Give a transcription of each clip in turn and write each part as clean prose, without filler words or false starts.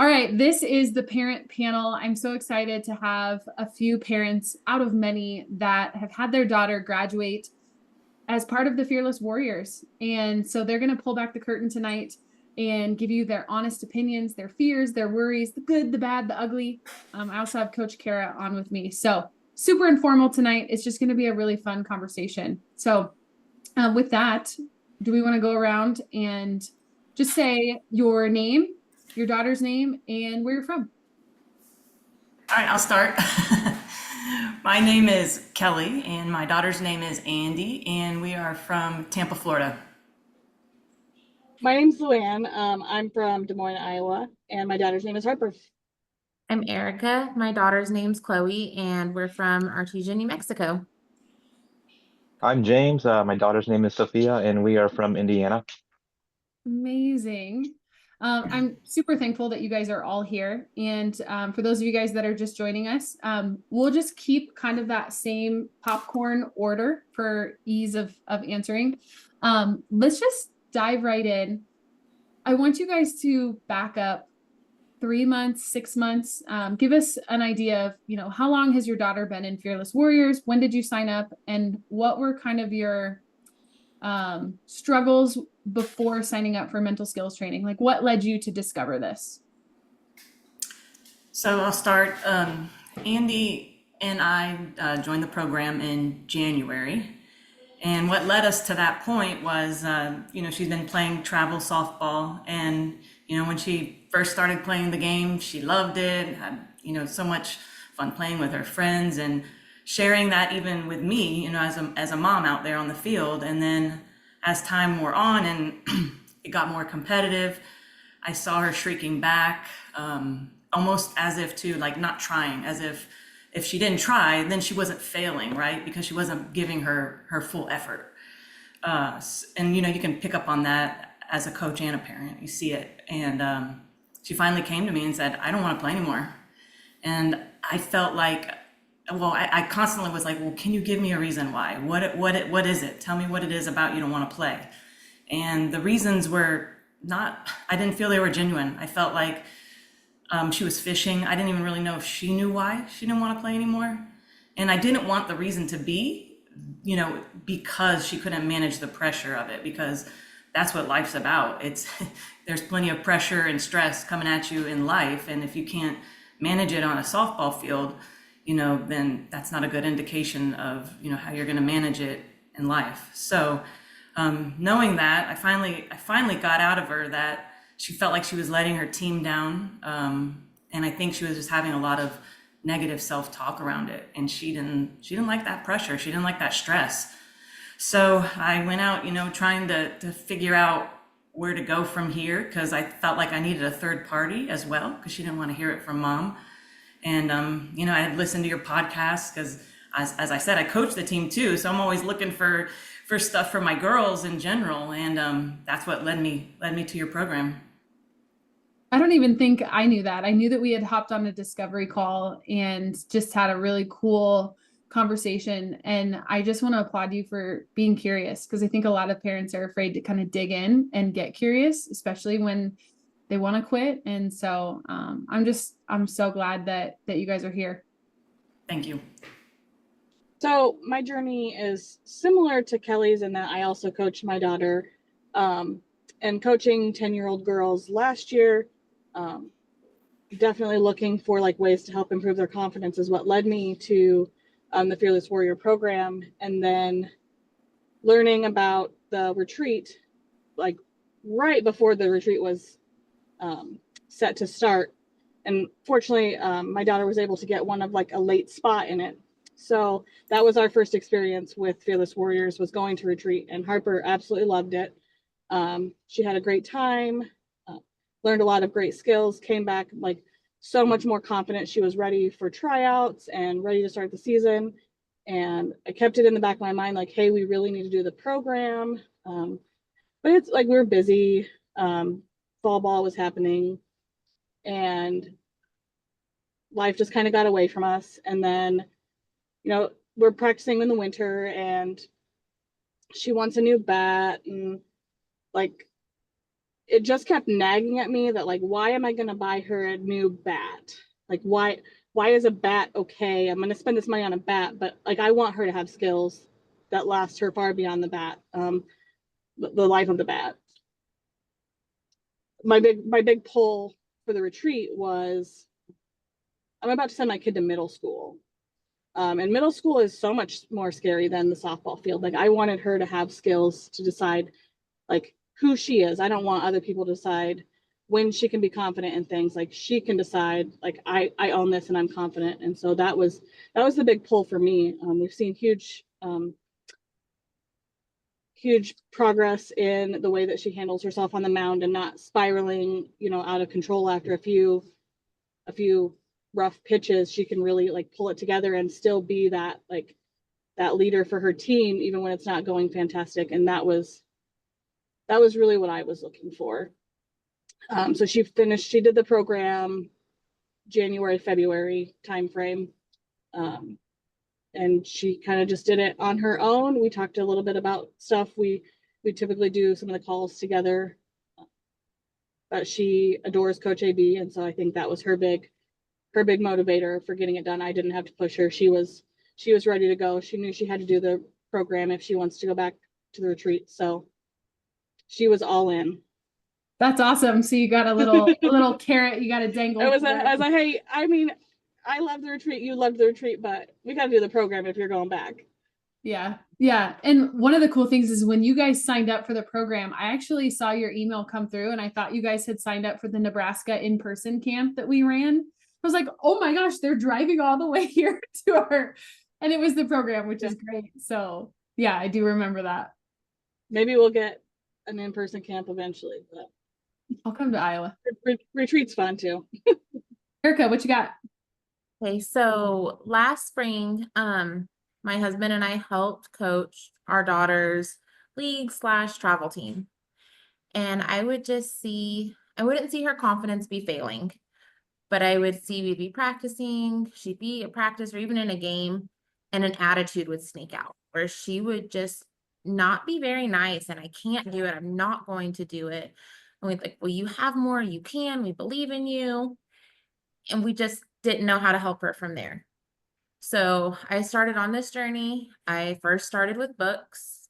All right, this is the parent panel. I'm so excited to have a few parents out of many that have had their daughter graduate as part of the Fearless Warriors. And so they're going to pull back the curtain tonight and give you their honest opinions, their fears, their worries, the good, the bad, the ugly. I also have Coach Kara on with me. So super informal tonight. It's just going to be a really fun conversation. So with that, do we want to go around and just say your name, your daughter's name, and where you're from? All right, I'll start. My name is Kelly, and my daughter's name is Andy, and we are from Tampa, Florida. My name's Luann. I'm from Des Moines, Iowa, and my daughter's name is Harper. I'm Erica. My daughter's name's Chloe, and we're from Artesia, New Mexico. I'm James. My daughter's name is Sophia, and we are from Indiana. Amazing. I'm super thankful that you guys are all here. And for those of you guys that are just joining us, we'll just keep kind of that same popcorn order for ease of answering. Let's just dive right in. I want you guys to back up 3 months, 6 months. Give us an idea of, how long has your daughter been in Fearless Warriors? When did you sign up? And what were kind of your struggles before signing up for mental skills training? Like, what led you to discover this? So I'll start. Andy and I joined the program in January. And what led us to that point was, she's been playing travel softball. And, when she first started playing the game, she loved it, had, so much fun playing with her friends and sharing that even with me, as a mom out there on the field. And then as time wore on and it got more competitive, I saw her shrieking back, almost as if to like not trying, as if she didn't try, then she wasn't failing, right? Because she wasn't giving her full effort. And you can pick up on that as a coach and a parent, you see it. And she finally came to me and said, I don't want to play anymore. And I felt like, I constantly was like, well, can you give me a reason why? What is it? Tell me what it is about you don't want to play. And the reasons were I didn't feel they were genuine. I felt like she was fishing. I didn't even really know if she knew why she didn't want to play anymore. And I didn't want the reason to be, because she couldn't manage the pressure of it, because that's what life's about. There's plenty of pressure and stress coming at you in life. And if you can't manage it on a softball field, then that's not a good indication of, how you're going to manage it in life. So knowing that, I finally got out of her that she felt like she was letting her team down. And I think she was just having a lot of negative self-talk around it. And she didn't like that pressure. She didn't like that stress. So I went out, trying to figure out where to go from here, because I felt like I needed a third party as well, because she didn't want to hear it from mom. And, I had listened to your podcast because, as I said, I coach the team too. So I'm always looking for stuff for my girls in general. And that's what led me to your program. I don't even think I knew that. I knew that we had hopped on a discovery call and just had a really cool conversation. And I just want to applaud you for being curious, because I think a lot of parents are afraid to kind of dig in and get curious, especially when they want to quit. And so I'm so glad that you guys are here. Thank you. So my journey is similar to Kelly's in that I also coached my daughter, and coaching 10-year-old girls last year, definitely looking for like ways to help improve their confidence is what led me to the Fearless Warrior program. And then learning about the retreat, like right before the retreat was set to start. And fortunately, my daughter was able to get one of like a late spot in it. So that was our first experience with Fearless Warriors, was going to retreat, and Harper absolutely loved it. She had a great time, learned a lot of great skills, came back like so much more confident. She was ready for tryouts and ready to start the season. And I kept it in the back of my mind, like, hey, we really need to do the program. But it's like, we were busy. Fall ball was happening and life just kind of got away from us. And then, we're practicing in the winter and she wants a new bat, and like it just kept nagging at me that, like, why am I going to buy her a new bat? Like, why is a bat okay? I'm going to spend this money on a bat, but like, I want her to have skills that last her far beyond the bat, the life of the bat. My big pull for the retreat was, I'm about to send my kid to middle school. And middle school is so much more scary than the softball field. Like, I wanted her to have skills to decide, like, who she is. I don't want other people to decide when she can be confident in things. Like, she can decide, like, I own this and I'm confident. And so that was the big pull for me. We've seen huge progress in the way that she handles herself on the mound and not spiraling, out of control after a few rough pitches. She can really, like, pull it together and still be that, like, that leader for her team, even when it's not going fantastic. And that was really what I was looking for. So she did the program January, February timeframe. And she kind of just did it on her own. We talked a little bit about stuff. We typically do some of the calls together. But she adores Coach AB. And so I think that was her big motivator for getting it done. I didn't have to push her. She was ready to go. She knew she had to do the program if she wants to go back to the retreat. So she was all in. That's awesome. So you got a little carrot you got to dangle. I was like, hey, I mean, I love the retreat. You loved the retreat, but we got to do the program if you're going back. Yeah. Yeah. And one of the cool things is when you guys signed up for the program, I actually saw your email come through and I thought you guys had signed up for the Nebraska in-person camp that we ran. I was like, oh my gosh, they're driving all the way here to our, and it was the program, which is great. So yeah, I do remember that. Maybe we'll get an in-person camp eventually, but I'll come to Iowa. Retreat's fun too. Erica, what you got? Okay, so last spring, my husband and I helped coach our daughter's league/travel team. And I wouldn't see her confidence be failing, but I would see we'd be practicing, she'd be at practice or even in a game, and an attitude would sneak out where she would just not be very nice. And I can't do it. I'm not going to do it. And we'd like, well, you have more, you can, we believe in you. And we just didn't know how to help her from there. So I started on this journey. I first started with books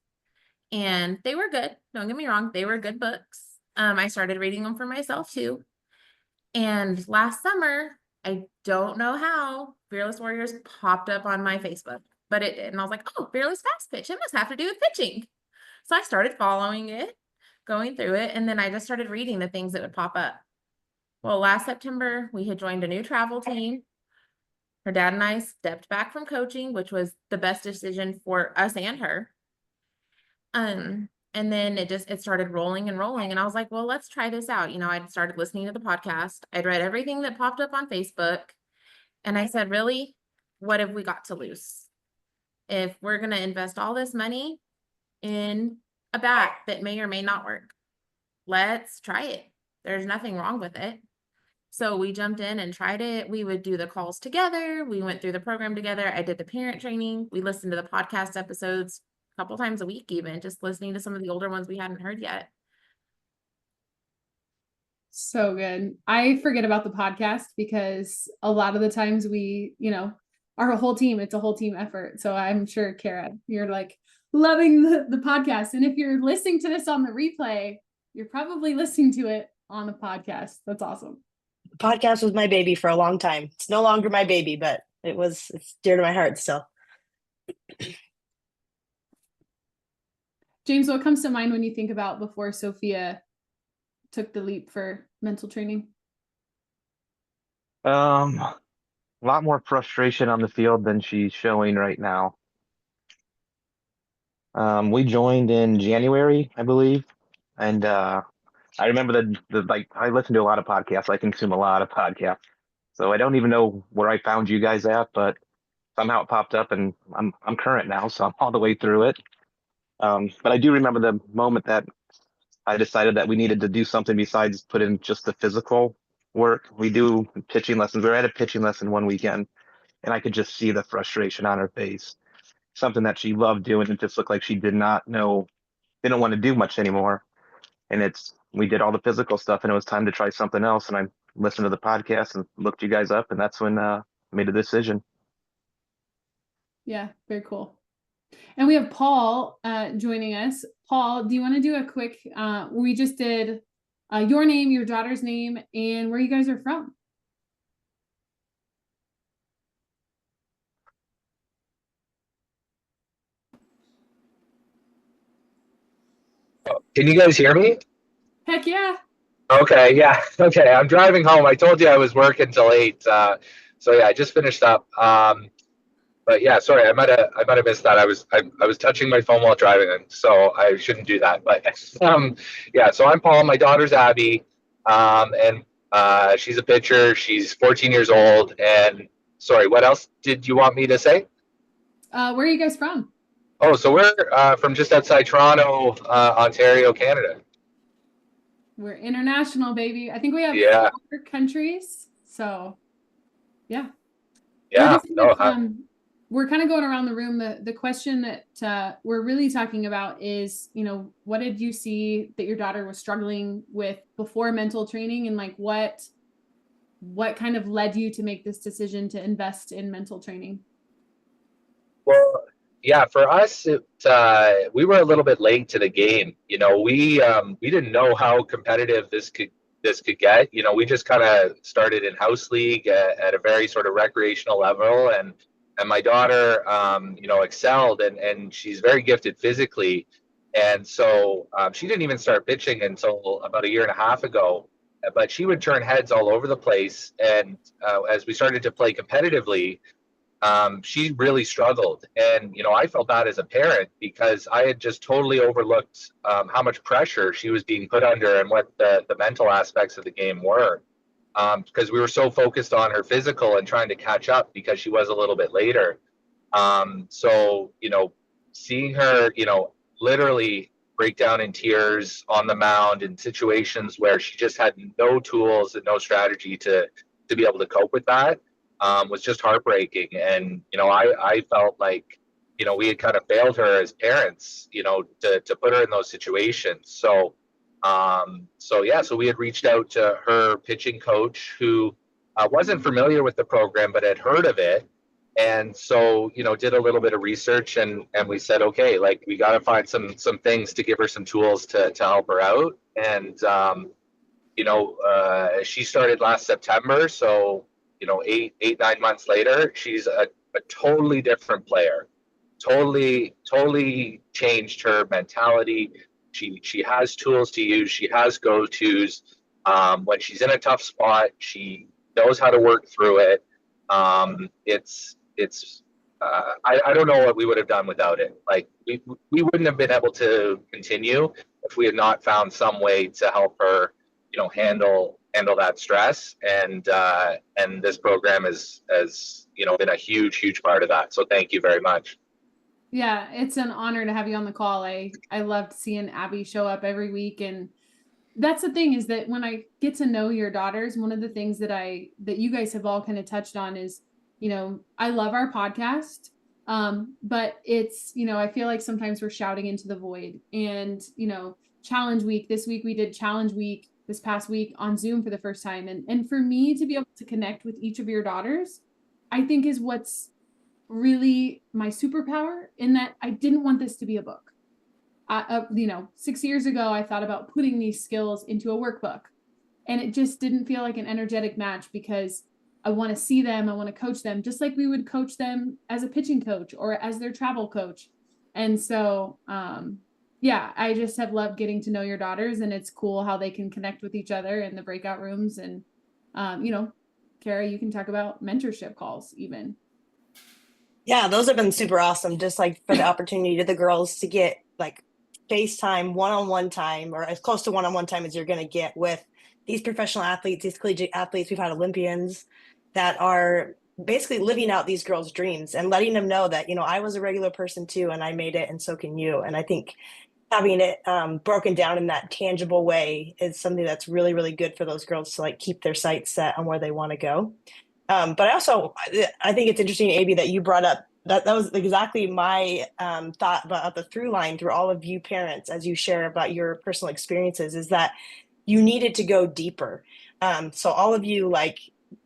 and they were good. Don't get me wrong. They were good books. I started reading them for myself too. And last summer, I don't know how, Fearless Warriors popped up on my Facebook, but it did. And I was like, oh, Fearless Fast Pitch. It must have to do with pitching. So I started following it, going through it. And then I just started reading the things that would pop up. Well, last September, we had joined a new travel team. Her dad and I stepped back from coaching, which was the best decision for us and her. And then it started rolling and rolling. And I was like, well, let's try this out. I'd started listening to the podcast. I'd read everything that popped up on Facebook. And I said, really, what have we got to lose? If we're going to invest all this money in a bat that may or may not work, let's try it. There's nothing wrong with it. So we jumped in and tried it. We would do the calls together. We went through the program together. I did the parent training. We listened to the podcast episodes a couple times a week, even just listening to some of the older ones we hadn't heard yet. So good. I forget about the podcast because a lot of the times we, our whole team, it's a whole team effort. So I'm sure, Kara, you're like loving the podcast. And if you're listening to this on the replay, you're probably listening to it on the podcast. That's awesome. The podcast was my baby for a long time. It's no longer my baby, but it's dear to my heart still. James, what comes to mind when you think about before Sophia took the leap for mental training? A lot more frustration on the field than she's showing right now. We joined in January, I believe, and I remember I listen to a lot of podcasts. I consume a lot of podcasts, so I don't even know where I found you guys at, but somehow it popped up, and I'm current now, so I'm all the way through it. But I do remember the moment that I decided that we needed to do something besides put in just the physical work. We do pitching lessons. We were at a pitching lesson one weekend, and I could just see the frustration on her face. Something that she loved doing, and just looked like she didn't want to do much anymore. And it's we did all the physical stuff, and it was time to try something else. And I listened to the podcast and looked you guys up, and that's when I made a decision. Yeah, very cool. And we have Paul joining us. Paul, do you want to do a quick, we just did your name, your daughter's name, and where you guys are from? Can you guys hear me? Heck yeah. Okay, yeah. Okay, I'm driving home. I told you I was working till 8. So yeah, I just finished up. But yeah, sorry, I might have missed that. I was touching my phone while driving, and so I shouldn't do that. But yeah, so I'm Paul. My daughter's Abby, and she's a pitcher. She's 14 years old. And sorry, what else did you want me to say? Where are you guys from? Oh, so we're from just outside Toronto, Ontario, Canada. We're international, baby. I think we have Yeah. 4 countries. So yeah. Yeah. We're kind of going around the room. The question that we're really talking about is, what did you see that your daughter was struggling with before mental training, and like what kind of led you to make this decision to invest in mental training? Well, yeah, for us, we were a little bit late to the game. We didn't know how competitive this could get. We just kind of started in house league at a very sort of recreational level, and my daughter, excelled, and she's very gifted physically, and so she didn't even start pitching until about a year and a half ago. But she would turn heads all over the place, and as we started to play competitively, she really struggled. And, I felt bad as a parent because I had just totally overlooked how much pressure she was being put under and what the mental aspects of the game were. Because we were so focused on her physical and trying to catch up because she was a little bit later. So, seeing her, literally break down in tears on the mound in situations where she just had no tools and no strategy to be able to cope with that, was just heartbreaking. And, I felt like, we had kind of failed her as parents, to put her in those situations. So we had reached out to her pitching coach, who wasn't familiar with the program, but had heard of it. And so, did a little bit of research, and we said, okay, like, we got to find some things to give her some tools to help her out. And, she started last September. So, 9 months later, she's a totally different player. Totally changed her mentality. She has tools to use. She has go-tos. When she's in a tough spot, she knows how to work through it. I don't know what we would have done without it. Like, we wouldn't have been able to continue if we had not found some way to help her, handle that stress. And this program has been a huge part of that. So thank you very much. Yeah, it's an honor to have you on the call. I loved seeing Abby show up every week. And that's the thing, is that when I get to know your daughters, one of the things that you guys have all kind of touched on is, I love our podcast. But it's, I feel like sometimes we're shouting into the void. And, challenge week, this week we did challenge week, this past week on Zoom for the first time. And for me to be able to connect with each of your daughters, I think is what's really my superpower, in that I didn't want this to be a book. 6 years ago, I thought about putting these skills into a workbook, and it just didn't feel like an energetic match, because I want to see them. I want to coach them just like we would coach them as a pitching coach or as their travel coach. And so, I just have loved getting to know your daughters, and it's cool how they can connect with each other in the breakout rooms. And, Kara, you can talk about mentorship calls even. Yeah, those have been super awesome. Just like for the opportunity to the girls to get like FaceTime one-on-one time, or as close to one-on-one time as you're going to get with these professional athletes, these collegiate athletes. We've had Olympians that are basically living out these girls' dreams and letting them know that, I was a regular person too, and I made it, and so can you. And I think having it broken down in that tangible way is something that's really, really good for those girls to like keep their sights set on where they want to go. But I think it's interesting, Abby, that you brought up that was exactly my thought about the through line through all of you parents as you share about your personal experiences, is that you needed to go deeper. So all of you, like,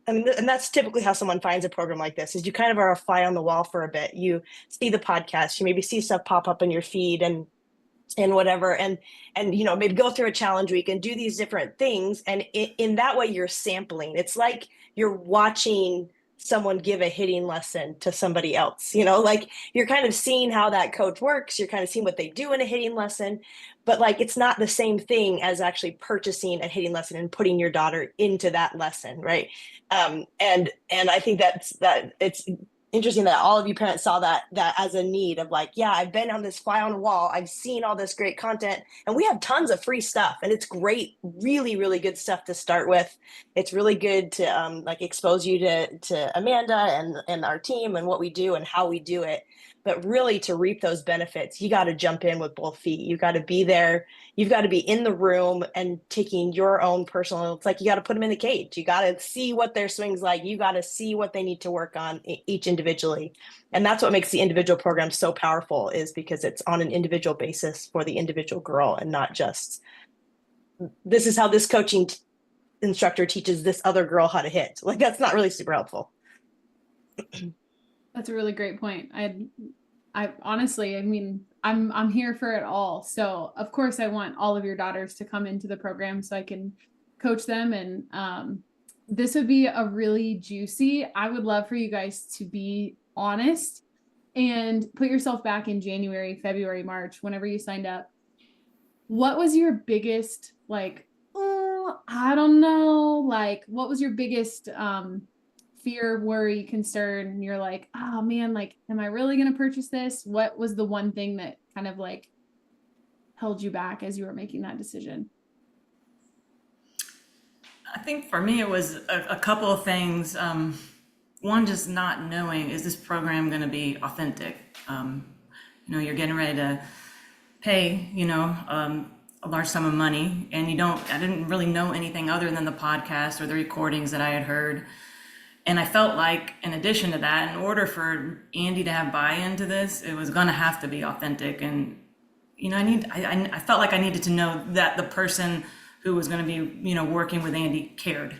I mean, and that's typically how someone finds a program like this, is you kind of are a fly on the wall for a bit. You see the podcast, you maybe see stuff pop up in your feed and whatever, and maybe go through a challenge week and do these different things, and in that way you're sampling. It's like you're watching someone give a hitting lesson to somebody else, like you're kind of seeing how that coach works, you're kind of seeing what they do in a hitting lesson, but like it's not the same thing as actually purchasing a hitting lesson and putting your daughter into that lesson, right? And I think that it's interesting that all of you parents saw that as a need of like, yeah, I've been on this fly on the wall, I've seen all this great content, and we have tons of free stuff, and it's great, really, really good stuff to start with. It's really good to like expose you to Amanda and our team and what we do and how we do it. But really, to reap those benefits, you got to jump in with both feet. You got to be there. You've got to be in the room and taking your own personal, it's like you got to put them in the cage. You got to see what their swing's like. You got to see what they need to work on each individually. And that's what makes the individual program so powerful, is because it's on an individual basis for the individual girl, and not just, this is how this coaching instructor teaches this other girl how to hit. Like, that's not really super helpful. That's a really great point. I honestly, I mean, I'm here for it all. So of course I want all of your daughters to come into the program so I can coach them. And this would be a really juicy, I would love for you guys to be honest and put yourself back in January, February, March, whenever you signed up. What was your biggest, like, oh, I don't know, like, what was your biggest fear, worry, concern, and you're like, oh man, like, am I really going to purchase this? What was the one thing that kind of like held you back as you were making that decision? I think for me, it was a couple of things. One, just not knowing, is this program going to be authentic? You're getting ready to pay, a large sum of money, and I didn't really know anything other than the podcast or the recordings that I had heard. And I felt like, in addition to that, in order for Andy to have buy-in to this, it was going to have to be authentic. And, I felt like I needed to know that the person who was going to be, working with Andy cared,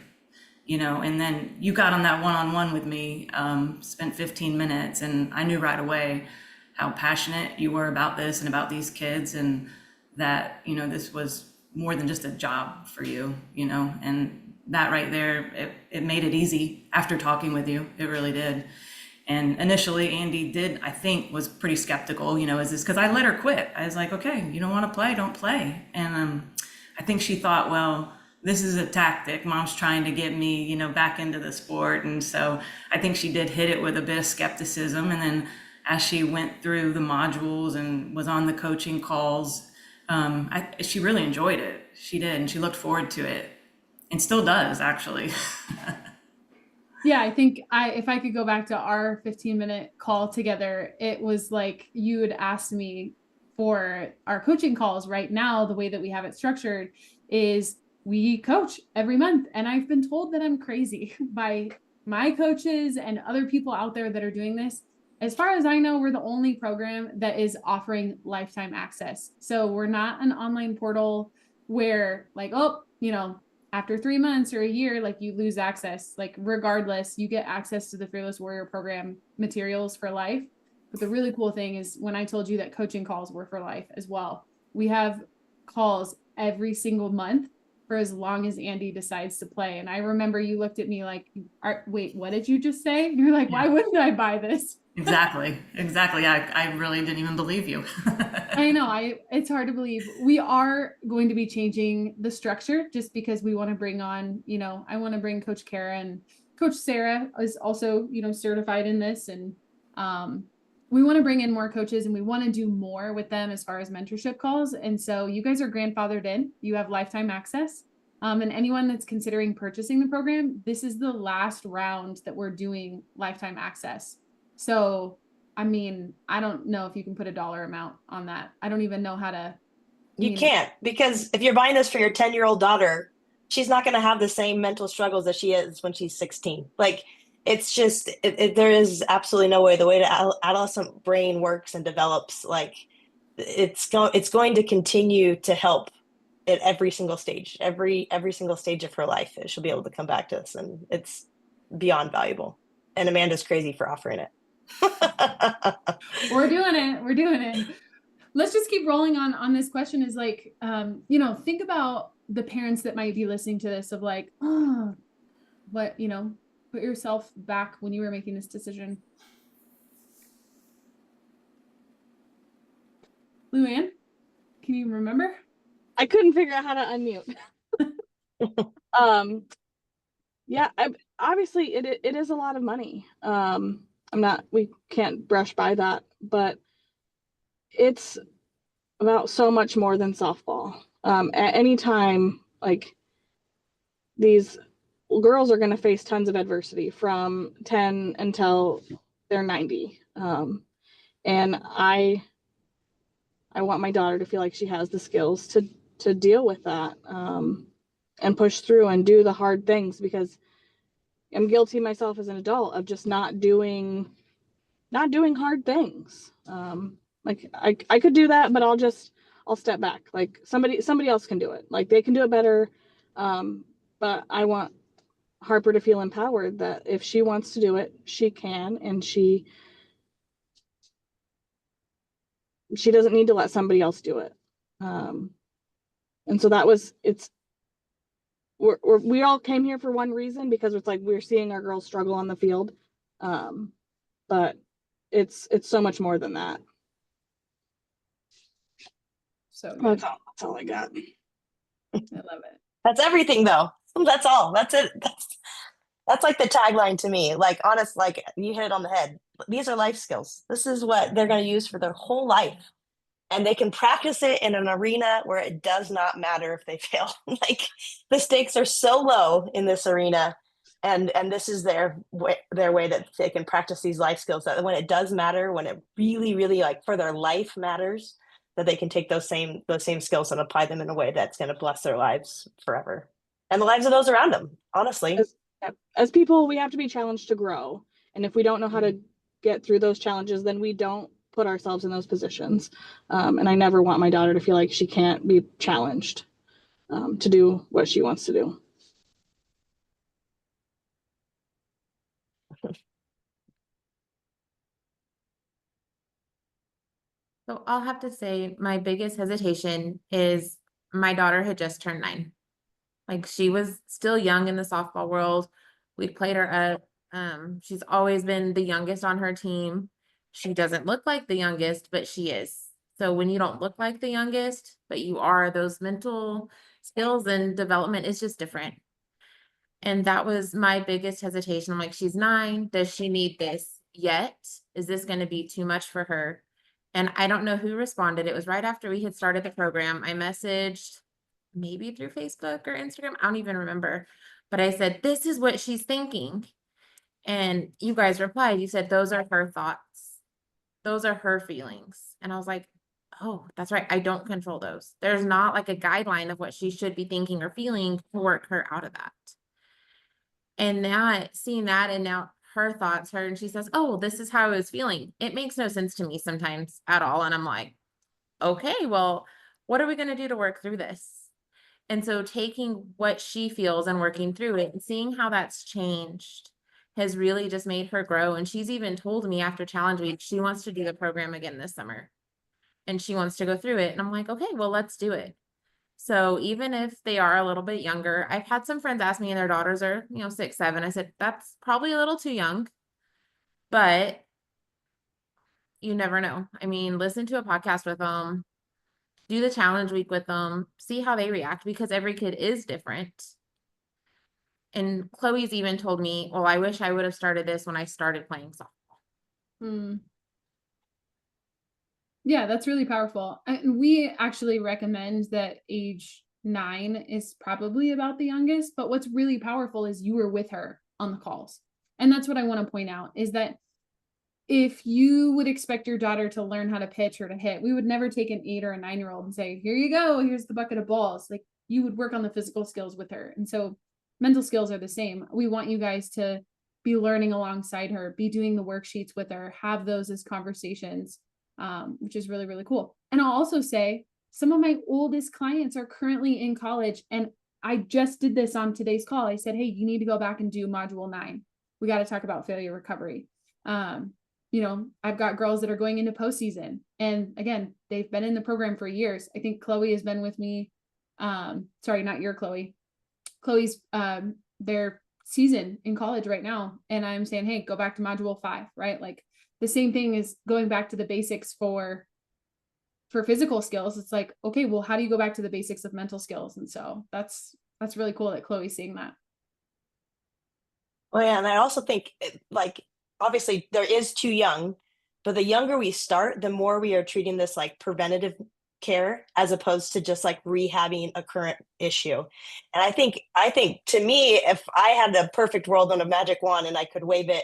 and then you got on that one-on-one with me, spent 15 minutes, and I knew right away how passionate you were about this and about these kids, and that, this was more than just a job for you, and that right there, it made it easy after talking with you. It really did. And initially Andy was pretty skeptical, is this, because I let her quit. I was like, okay, you don't want to play, don't play. And I think she thought, well, this is a tactic. Mom's trying to get me, back into the sport. And so I think she did hit it with a bit of skepticism. And then as she went through the modules and was on the coaching calls, she really enjoyed it. She did. And she looked forward to it. And still does, actually. Yeah, I think if I could go back to our 15-minute call together, it was like you had asked me for our coaching calls. Right now, the way that we have it structured is we coach every month. And I've been told that I'm crazy by my coaches and other people out there that are doing this. As far as I know, we're the only program that is offering lifetime access. So we're not an online portal where like, after 3 months or a year, like you lose access, like regardless, you get access to the Fearless Warrior program materials for life. But the really cool thing is when I told you that coaching calls were for life as well, we have calls every single month for as long as Andy decides to play. And I remember you looked at me like, wait, what did you just say? And you're like, why wouldn't I buy this? Exactly. I really didn't even believe you. I know. It's hard to believe. We are going to be changing the structure just because we want to bring on, I want to bring Coach Kara, and Coach Sarah is also, certified in this. And we want to bring in more coaches, and we want to do more with them as far as mentorship calls. And so you guys are grandfathered in, you have lifetime access. And anyone that's considering purchasing the program, this is the last round that we're doing lifetime access. So, I mean, I don't know if you can put a dollar amount on that. I don't even know how to. You can't, because if you're buying this for your 10-year-old daughter, she's not going to have the same mental struggles that she is when she's 16. Like, it's just there is absolutely no way. The way the adolescent brain works and develops, like it's going to continue to help at every single stage, every single stage of her life. She'll be able to come back to this, and it's beyond valuable. And Amanda's crazy for offering it. We're doing it. We're doing it. Let's just keep rolling on this question is like, you know, think about the parents that might be listening to this of like, oh, what, you know, put yourself back when you were making this decision. Luann, can you remember? I couldn't figure out how to unmute. Yeah, obviously it is a lot of money. We can't brush by that, but it's about so much more than softball. At any time, like, these girls are going to face tons of adversity from 10 until they're 90. And I want my daughter to feel like she has the skills to deal with that, and push through and do the hard things, because I'm guilty myself as an adult of just not doing hard things. Like I could do that, but I'll step back. Like somebody else can do it. Like they can do it better. But I want Harper to feel empowered that if she wants to do it, she can, and she doesn't need to let somebody else do it. And so we all came here for one reason, because it's like we're seeing our girls struggle on the field. But it's so much more than that. So that's all I got. I love it. That's everything though. That's all. That's it. That's like the tagline to me. Like, honest, like you hit it on the head. These are life skills. This is what they're going to use for their whole life. And they can practice it in an arena where it does not matter if they fail. Like the stakes are so low in this arena. And this is their way that they can practice these life skills, that when it does matter, when it really, really like for their life matters, that they can take those same skills and apply them in a way that's going to bless their lives forever. And the lives of those around them, honestly. As people, we have to be challenged to grow. And if we don't know how to get through those challenges, then we don't put ourselves in those positions. And I never want my daughter to feel like she can't be challenged to do what she wants to do. So I'll have to say my biggest hesitation is my daughter had just turned 9. Like she was still young in the softball world. We played her up. She's always been the youngest on her team. She doesn't look like the youngest, but she is. So when you don't look like the youngest, but you are, those mental skills and development is just different. And that was my biggest hesitation. I'm like, she's 9. Does she need this yet? Is this going to be too much for her? And I don't know who responded. It was right after we had started the program. I messaged maybe through Facebook or Instagram. I don't even remember. But I said, this is what she's thinking. And you guys replied. You said, those are her thoughts. Those are her feelings. And I was like, oh, that's right. I don't control those. There's not like a guideline of what she should be thinking or feeling to work her out of that. And now seeing that, and now her thoughts, and she says, oh, this is how I was feeling. It makes no sense to me sometimes at all. And I'm like, okay, well, what are we going to do to work through this? And so taking what she feels and working through it and seeing how that's changed has really just made her grow. And she's even told me after Challenge Week, she wants to do the program again this summer and she wants to go through it. And I'm like, okay, well, let's do it. So even if they are a little bit younger, I've had some friends ask me and their daughters are, 6, 7. I said, that's probably a little too young, but you never know. I mean, listen to a podcast with them, do the challenge week with them, see how they react, because every kid is different. And Chloe's even told me, well, I wish I would have started this when I started playing softball. Yeah, that's really powerful. And we actually recommend that age 9 is probably about the youngest, but what's really powerful is you were with her on the calls. And that's what I want to point out, is that if you would expect your daughter to learn how to pitch or to hit, we would never take an 8 or a 9-year-old and say, here you go, here's the bucket of balls. Like, you would work on the physical skills with her. And so mental skills are the same. We want you guys to be learning alongside her, be doing the worksheets with her, have those as conversations, which is really, really cool. And I'll also say some of my oldest clients are currently in college, and I just did this on today's call. I said, hey, you need to go back and do module 9. We got to talk about failure recovery. You know, I've got girls that are going into postseason, and again, they've been in the program for years. I think Chloe has been with me. Sorry, not your Chloe. Chloe's their season in college right now, and I'm saying, hey, go back to module 5, right? Like the same thing is going back to the basics for physical skills. It's like, okay, well, how do you go back to the basics of mental skills? And so that's really cool that Chloe's seeing that. Well, yeah, and I also think, like, obviously there is too young, but the younger we start, the more we are treating this like preventative care as opposed to just like rehabbing a current issue. And I think to me, if I had a perfect world on a magic wand and I could wave it,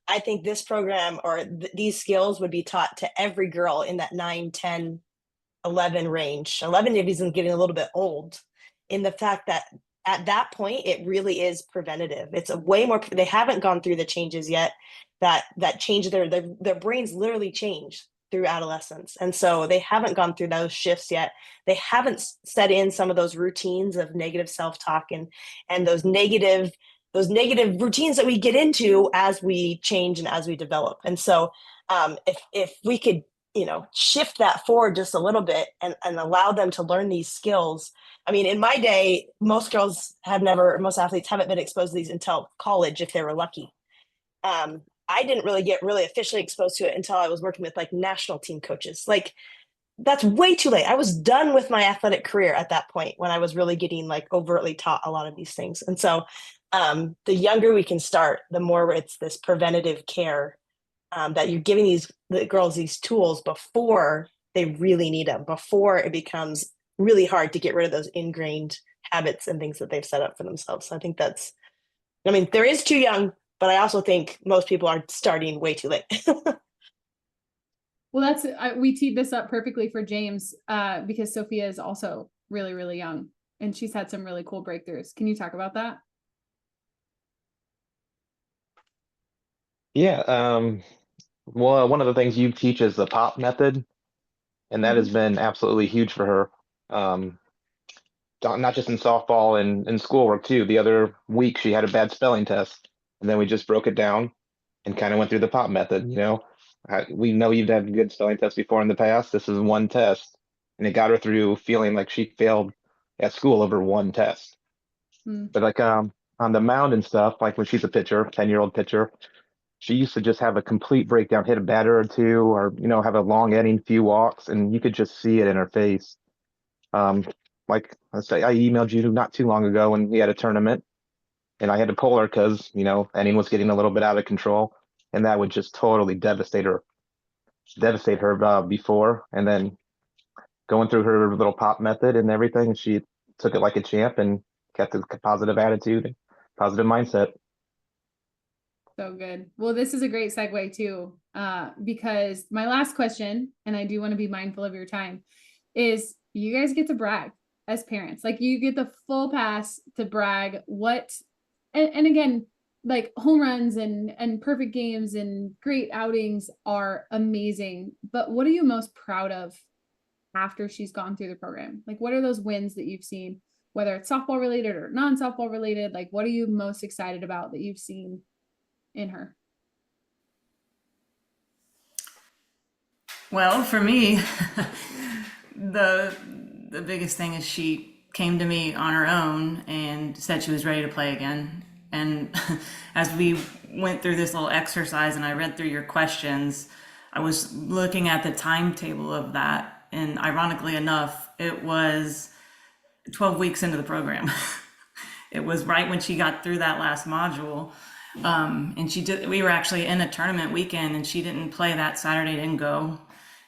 I think this program or these skills would be taught to every girl in that 9, 10, 11 range. 11 if he's getting a little bit old, in the fact that at that point it really is preventative. It's a way more, they haven't gone through the changes yet that change their brains literally change through adolescence, and so they haven't gone through those shifts yet. They haven't set in some of those routines of negative self-talk and those negative routines that we get into as we change and as we develop. And so if we could, you know, shift that forward just a little bit and allow them to learn these skills. I mean, in my day, most athletes haven't been exposed to these until college, if they were lucky. I didn't really get officially exposed to it until I was working with like national team coaches. Like, that's way too late. I was done with my athletic career at that point when I was really getting like overtly taught a lot of these things. And so the younger we can start, the more it's this preventative care, that you're giving the girls these tools before they really need them, before it becomes really hard to get rid of those ingrained habits and things that they've set up for themselves. So I think there is too young, but I also think most people are starting way too late. Well, we teed this up perfectly for James, because Sophia is also really, really young, and she's had some really cool breakthroughs. Can you talk about that? Yeah. Well, one of the things you teach is the POP method, and that has been absolutely huge for her. Not just in softball and in schoolwork too. The other week she had a bad spelling test, and then we just broke it down and kind of went through the POP method. You know, we know you've had good spelling tests before in the past. This is one test, and it got her through feeling like she failed at school over one test. But like on the mound and stuff, like when she's a pitcher, 10-year-old pitcher, she used to just have a complete breakdown, hit a batter or two, or have a long inning, few walks, and you could just see it in her face. Like let's say I emailed you not too long ago when we had a tournament, and I had to pull her because inning was getting a little bit out of control, and that would just totally devastate her before, and then going through her little POP method and everything, she took it like a champ and kept a positive attitude and positive mindset. So good. Well, this is a great segue too, because my last question, and I do want to be mindful of your time, is you guys get to brag as parents. Like, you get the full pass to brag and again, like home runs and perfect games and great outings are amazing, but what are you most proud of after she's gone through the program? Like, what are those wins that you've seen, whether it's softball related or non-softball related? Like, what are you most excited about that you've seen in her? Well, for me, the biggest thing is she came to me on her own and said she was ready to play again. And as we went through this little exercise and I read through your questions, I was looking at the timetable of that. And ironically enough, it was 12 weeks into the program. It was right when she got through that last module. And we were actually in a tournament weekend and she didn't play that Saturday, didn't go.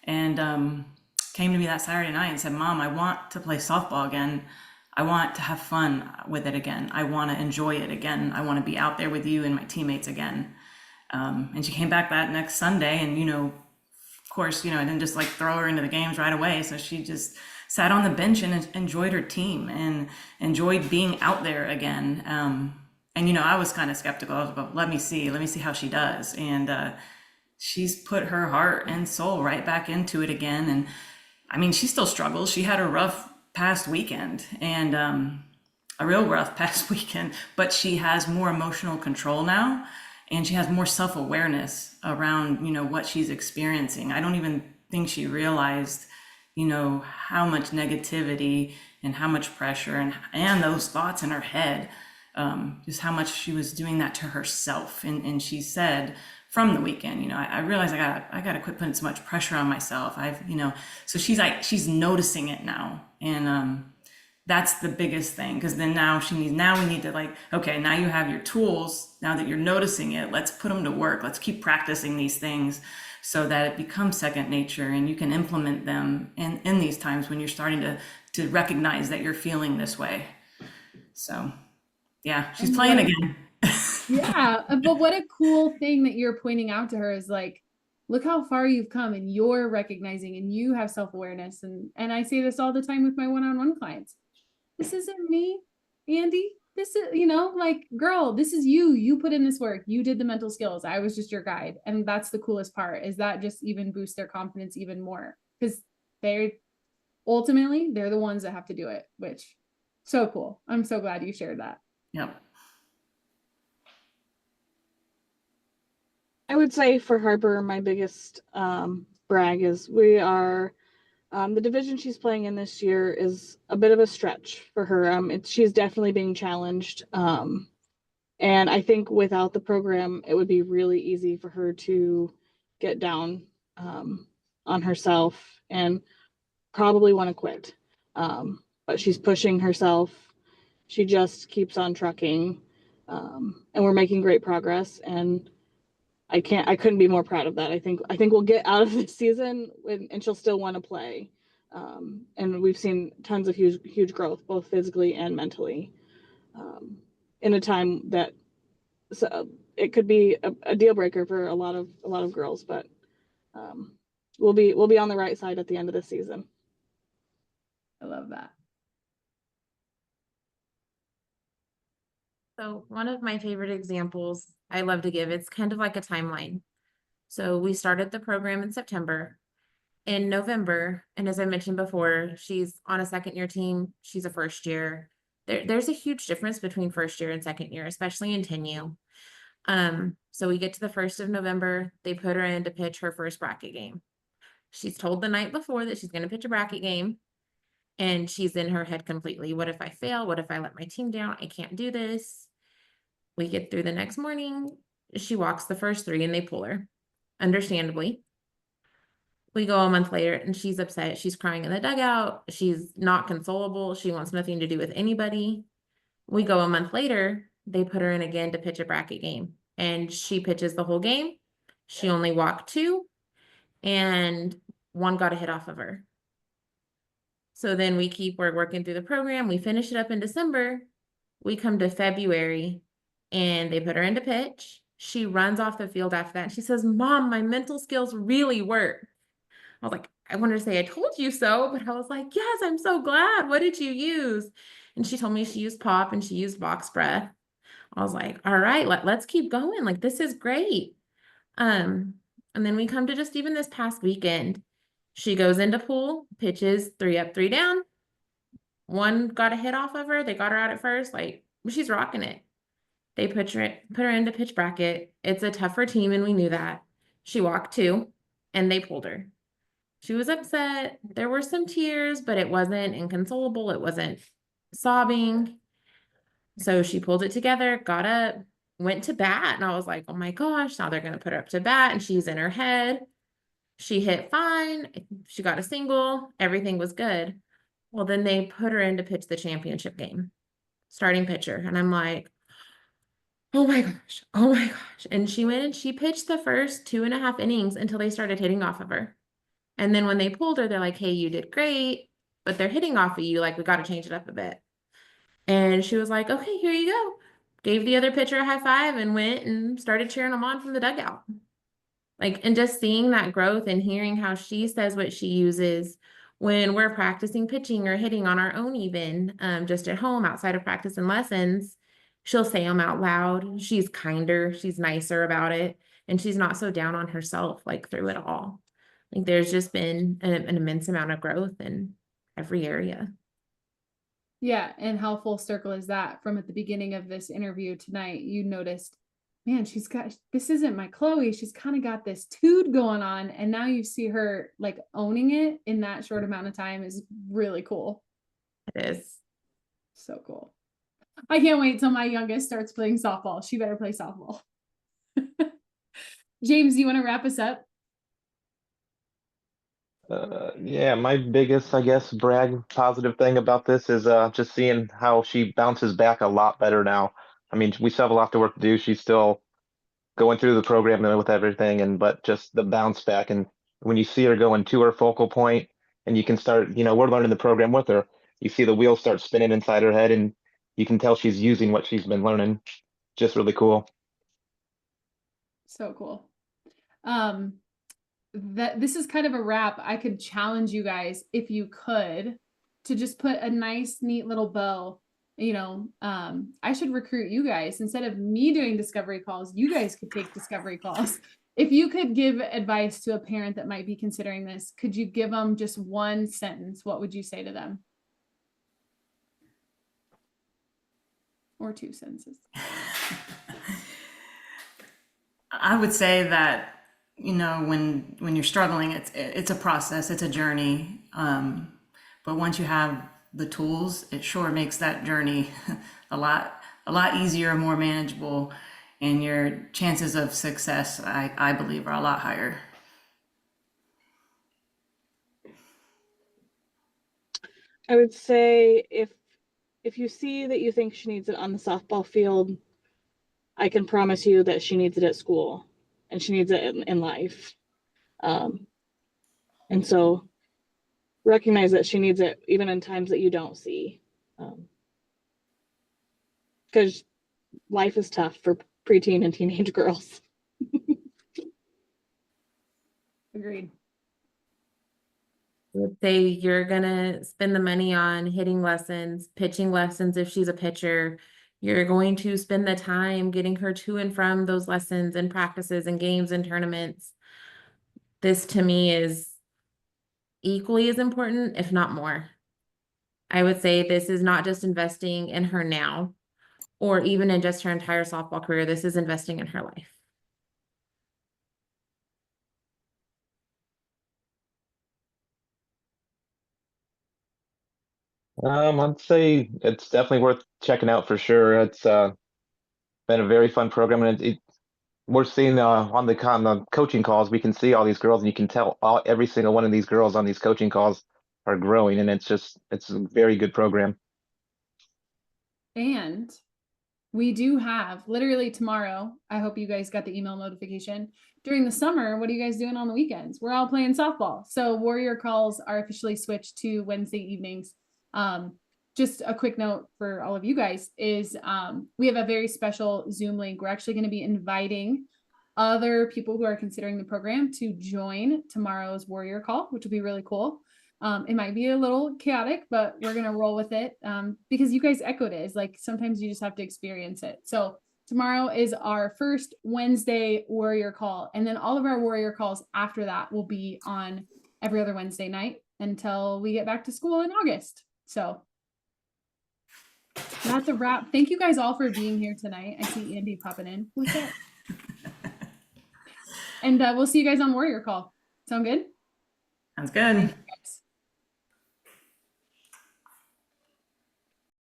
And came to me that Saturday night and said, Mom, I want to play softball again. I want to have fun with it again. I want to enjoy it again. I want to be out there with you and my teammates again. And she came back that next Sunday and, of course, I didn't just like throw her into the games right away. So she just sat on the bench and enjoyed her team and enjoyed being out there again. And, you know, I was kind of skeptical. I was like, let me see how she does. And she's put her heart and soul right back into it again. And I mean, she still struggles. She had a rough past weekend and a real rough past weekend, but she has more emotional control now, and she has more self-awareness around, you know, what she's experiencing. I don't even think she realized, you know, how much negativity and how much pressure and those thoughts in her head, just how much she was doing that to herself. And she said from the weekend, you know, I realized I gotta quit putting so much pressure on myself. You know, so she's noticing it now. And that's the biggest thing, because then now we need to, like, okay, now you have your tools. Now that you're noticing it, let's put them to work. Let's keep practicing these things so that it becomes second nature, and you can implement them in these times when you're starting to recognize that you're feeling this way. So yeah, she's And playing what- again. Yeah, but what a cool thing that you're pointing out to her is like, look how far you've come, and you're recognizing, and you have self-awareness. And I say this all the time with my one-on-one clients. This isn't me, Andy. This is, you know, like, girl, this is you. You put in this work. You did the mental skills. I was just your guide. And that's the coolest part, is that just even boosts their confidence even more, because they're the ones that have to do it, which so cool. I'm so glad you shared that. Yep. I would say for Harper, my biggest brag is we are the division she's playing in this year is a bit of a stretch for her. She's definitely being challenged. And I think without the program, it would be really easy for her to get down on herself and probably want to quit. But she's pushing herself. She just keeps on trucking. And we're making great progress. And I couldn't be more proud of that. I think we'll get out of this season and she'll still want to play. And we've seen tons of huge growth, both physically and mentally, in a time that it could be a deal breaker for a lot of girls, but we'll be on the right side at the end of the season. I love that. So one of my favorite examples I love to give, it's kind of like a timeline. So we started the program in September. In November, and as I mentioned before, she's on a second year team. She's a first year. There's a huge difference between first year and second year, especially in 10U. So we get to the 1st of November. They put her in to pitch her first bracket game. She's told the night before that she's going to pitch a bracket game, and she's in her head completely. What if I fail? What if I let my team down? I can't do this. We get through the next morning. She walks the first 3 and they pull her, understandably. We go a month later and she's upset. She's crying in the dugout. She's not consolable. She wants nothing to do with anybody. We go a month later, they put her in again to pitch a bracket game, and she pitches the whole game. She only walked 2 and 1 got a hit off of her. So then we're working through the program. We finish it up in December. We come to February and they put her into pitch. She runs off the field after that. And she says, "Mom, my mental skills really work." I was like, I wanted to say, "I told you so," but I was like, "Yes, I'm so glad. What did you use?" And she told me she used pop and she used box breath. I was like, all right, let's keep going. Like, this is great. And then we come to just even this past weekend, she goes into pool, pitches 3 up, 3 down. 1 got a hit off of her. They got her out at first. Like, she's rocking it. They put her into pitch bracket. It's a tougher team, and we knew that. She walked 2 and they pulled her. She was upset. There were some tears, but it wasn't inconsolable. It wasn't sobbing. So she pulled it together, got up, went to bat. And I was like, oh my gosh, now they're going to put her up to bat. And she's in her head. She hit fine. She got a single. Everything was good. Well, then they put her in to pitch the championship game, starting pitcher. And I'm like, oh my gosh, oh my gosh. And she went and she pitched the first 2.5 innings until they started hitting off of her. And then when they pulled her, they're like, "Hey, you did great, but they're hitting off of you. Like, we got to change it up a bit." And she was like, "Okay, here you go." Gave the other pitcher a high five and went and started cheering them on from the dugout. Like, and just seeing that growth and hearing how she says what she uses when we're practicing pitching or hitting on our own, even just at home outside of practice and lessons, she'll say them out loud. She's kinder, she's nicer about it, and she's not so down on herself like through it all. Like there's just been an immense amount of growth in every area. Yeah, and how full circle is that from at the beginning of this interview tonight? You noticed, man, this isn't my Chloe. She's kind of got this tood going on. And now you see her like owning it in that short amount of time is really cool. It is. So cool. I can't wait till my youngest starts playing softball. She better play softball. James, you want to wrap us up? Yeah, my biggest, I guess, positive thing about this is just seeing how she bounces back a lot better now. I mean, we still have a lot to work to do. She's still going through the program and with everything, but just the bounce back, and when you see her going to her focal point, and you can start, we're learning the program with her. You see the wheels start spinning inside her head, and you can tell she's using what she's been learning. Just really cool. So cool. That this is kind of a wrap. I could challenge you guys, if you could, to just put a nice, neat little bow. I should recruit you guys instead of me doing discovery calls. You guys could take discovery calls. If you could give advice to a parent that might be considering this, could you give them just one sentence? What would you say to them? Or two sentences? I would say that, when you're struggling, it's a process, it's a journey. But once you have the tools, it sure makes that journey a lot easier, more manageable, and your chances of success, I believe, are a lot higher. I would say if you see that you think she needs it on the softball field, I can promise you that she needs it at school, and she needs it in life. And so recognize that she needs it even in times that you don't see. Because life is tough for preteen and teenage girls. Agreed. Say you're gonna spend the money on hitting lessons, pitching lessons if she's a pitcher. You're going to spend the time getting her to and from those lessons and practices and games and tournaments. This to me is equally as important, if not more. I would say this is not just investing in her now, or even in just her entire softball career. This is investing in her life. I'd say it's definitely worth checking out for sure. It's been a very fun program, and we're seeing on the coaching calls, we can see all these girls, and you can tell every single one of these girls on these coaching calls are growing, and it's a very good program. And we do have literally tomorrow. I hope you guys got the email notification. During the summer, what are you guys doing on the weekends? We're all playing softball. So Warrior calls are officially switched to Wednesday evenings. Just a quick note for all of you guys is we have a very special Zoom link. We're actually going to be inviting other people who are considering the program to join tomorrow's Warrior call, which will be really cool. It might be a little chaotic, but we're going to roll with it because you guys echoed it. It's like sometimes you just have to experience it. So tomorrow is our first Wednesday Warrior call. And then all of our Warrior calls after that will be on every other Wednesday night until we get back to school in August. So that's a wrap. Thank you guys all for being here tonight. I see Andy popping in. What's up? And we'll see you guys on Warrior call. Sound good? Sounds good.